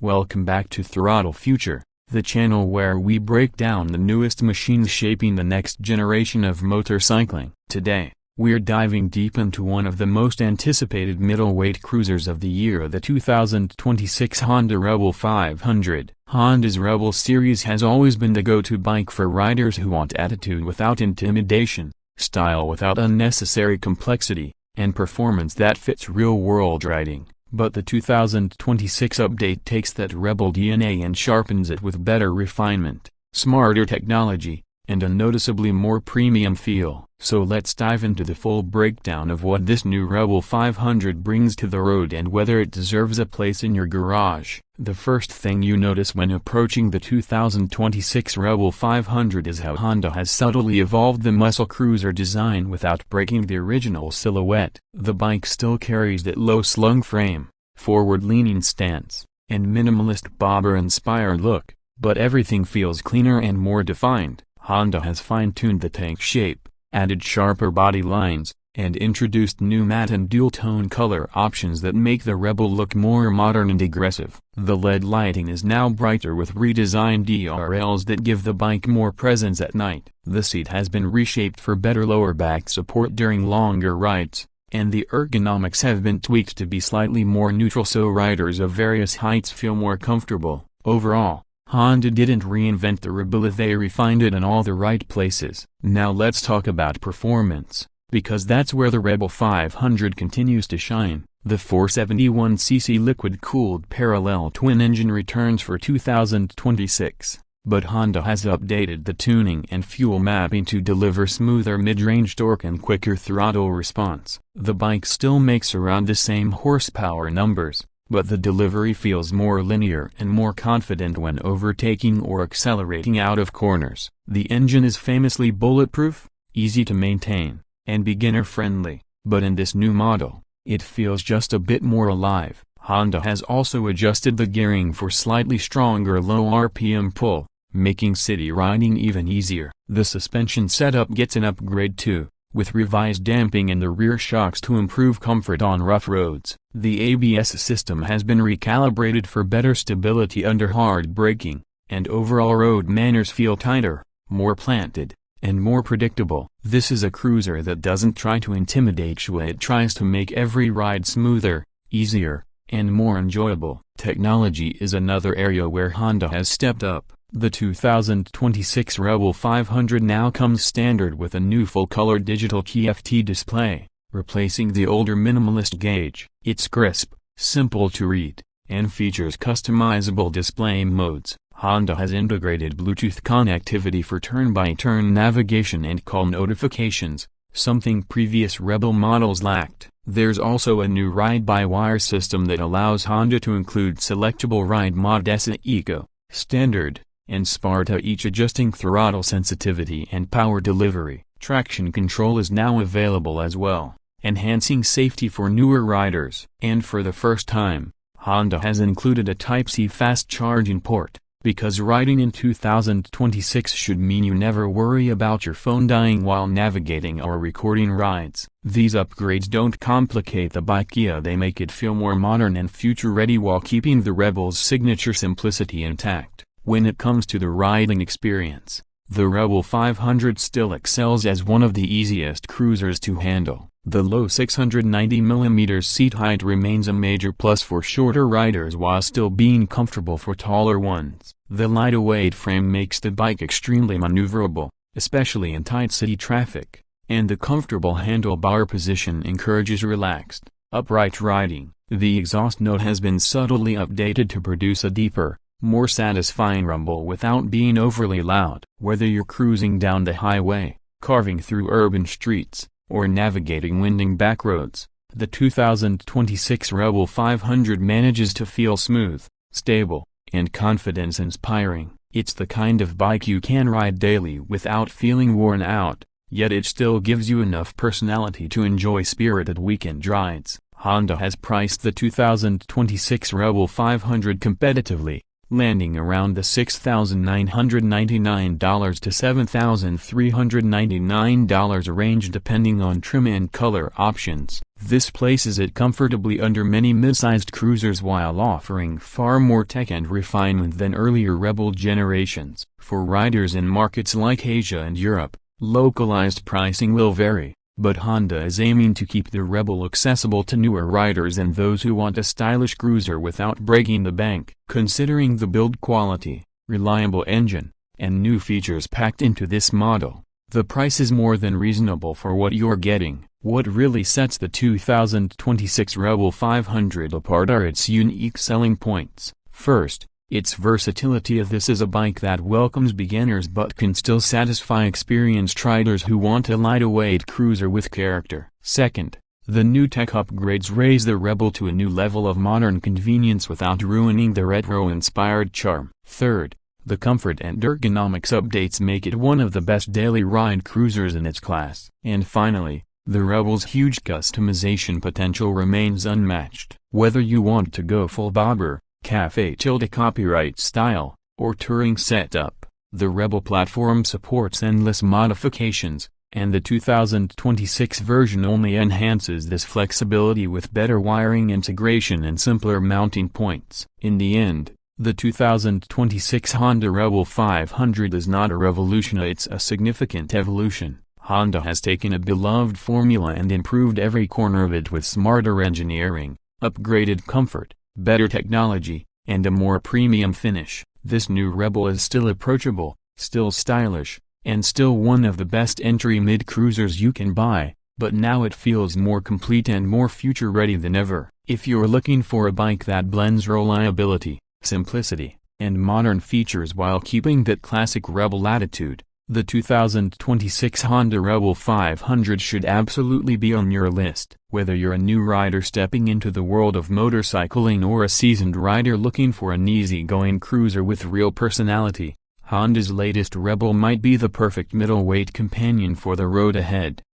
Welcome back to Throttle Future, the channel where we break down the newest machines shaping the next generation of motorcycling. Today, we're diving deep into one of the most anticipated middleweight cruisers of the year, the 2026 Honda Rebel 500. Honda's Rebel series has always been the go-to bike for riders who want attitude without intimidation, style without unnecessary complexity, and performance that fits real-world riding. But the 2026 update takes that Rebel DNA and sharpens it with better refinement, smarter technology, and a noticeably more premium feel. So let's dive into the full breakdown of what this new Rebel 500 brings to the road and whether it deserves a place in your garage. The first thing you notice when approaching the 2026 Rebel 500 is how Honda has subtly evolved the muscle cruiser design without breaking the original silhouette. The bike still carries that low-slung frame, forward-leaning stance, and minimalist bobber-inspired look, but everything feels cleaner and more defined. Honda has fine-tuned the tank shape, added sharper body lines, and introduced new matte and dual-tone color options that make the Rebel look more modern and aggressive. The LED lighting is now brighter with redesigned DRLs that give the bike more presence at night. The seat has been reshaped for better lower back support during longer rides, and the ergonomics have been tweaked to be slightly more neutral so riders of various heights feel more comfortable. Overall, Honda didn't reinvent the Rebel, they refined it in all the right places. Now let's talk about performance, because that's where the Rebel 500 continues to shine. The 471cc liquid-cooled parallel twin engine returns for 2026, but Honda has updated the tuning and fuel mapping to deliver smoother mid-range torque and quicker throttle response. The bike still makes around the same horsepower numbers, but the delivery feels more linear and more confident when overtaking or accelerating out of corners. The engine is famously bulletproof, easy to maintain, and beginner-friendly, but in this new model, it feels just a bit more alive. Honda has also adjusted the gearing for slightly stronger low RPM pull, making city riding even easier. The suspension setup gets an upgrade too, with revised damping in the rear shocks to improve comfort on rough roads. The ABS system has been recalibrated for better stability under hard braking, and overall road manners feel tighter, more planted, and more predictable. This is a cruiser that doesn't try to intimidate you, it tries to make every ride smoother, easier, and more enjoyable. Technology is another area where Honda has stepped up. The 2026 Rebel 500 now comes standard with a new full-color digital TFT display, replacing the older minimalist gauge. It's crisp, simple to read, and features customizable display modes. Honda has integrated Bluetooth connectivity for turn-by-turn navigation and call notifications, something previous Rebel models lacked. There's also a new ride-by-wire system that allows Honda to include selectable ride mode SA Eco, Standard, and Sparta, each adjusting throttle sensitivity and power delivery. Traction control is now available as well, enhancing safety for newer riders. And for the first time, Honda has included a Type-C fast charging port, because riding in 2026 should mean you never worry about your phone dying while navigating or recording rides. These upgrades don't complicate the bike, they make it feel more modern and future-ready while keeping the Rebel's signature simplicity intact. When it comes to the riding experience, the Rebel 500 still excels as one of the easiest cruisers to handle. The low 690mm seat height remains a major plus for shorter riders while still being comfortable for taller ones. The lightweight frame makes the bike extremely maneuverable, especially in tight city traffic, and the comfortable handlebar position encourages relaxed, upright riding. The exhaust note has been subtly updated to produce a deeper, more satisfying rumble without being overly loud. Whether you're cruising down the highway, carving through urban streets, or navigating winding back roads, the 2026 Rebel 500 manages to feel smooth, stable, and confidence-inspiring. It's the kind of bike you can ride daily without feeling worn out, yet it still gives you enough personality to enjoy spirited weekend rides. Honda has priced the 2026 Rebel 500 competitively, landing around the $6,999 to $7,399 range depending on trim and color options. This places it comfortably under many mid-sized cruisers while offering far more tech and refinement than earlier Rebel generations. For riders in markets like Asia and Europe, localized pricing will vary, but Honda is aiming to keep the Rebel accessible to newer riders and those who want a stylish cruiser without breaking the bank. Considering the build quality, reliable engine, and new features packed into this model, the price is more than reasonable for what you're getting. What really sets the 2026 Rebel 500 apart are its unique selling points. First, its versatility. This is a bike that welcomes beginners but can still satisfy experienced riders who want a lightweight cruiser with character. Second, the new tech upgrades raise the Rebel to a new level of modern convenience without ruining the retro-inspired charm. Third, the comfort and ergonomics updates make it one of the best daily ride cruisers in its class. And finally, the Rebel's huge customization potential remains unmatched. Whether you want to go full bobber, cafe-copyright style, or touring setup, the Rebel platform supports endless modifications, and the 2026 version only enhances this flexibility with better wiring integration and simpler mounting points. In the end, the 2026 Honda Rebel 500 is not a revolution, it's a significant evolution. Honda has taken a beloved formula and improved every corner of it with smarter engineering, upgraded comfort, better technology, and a more premium finish. This new Rebel is still approachable, still stylish, and still one of the best entry mid-cruisers you can buy, but now it feels more complete and more future-ready than ever. If you're looking for a bike that blends reliability, simplicity, and modern features while keeping that classic Rebel attitude, the 2026 Honda Rebel 500 should absolutely be on your list. Whether you're a new rider stepping into the world of motorcycling or a seasoned rider looking for an easygoing cruiser with real personality, Honda's latest Rebel might be the perfect middleweight companion for the road ahead.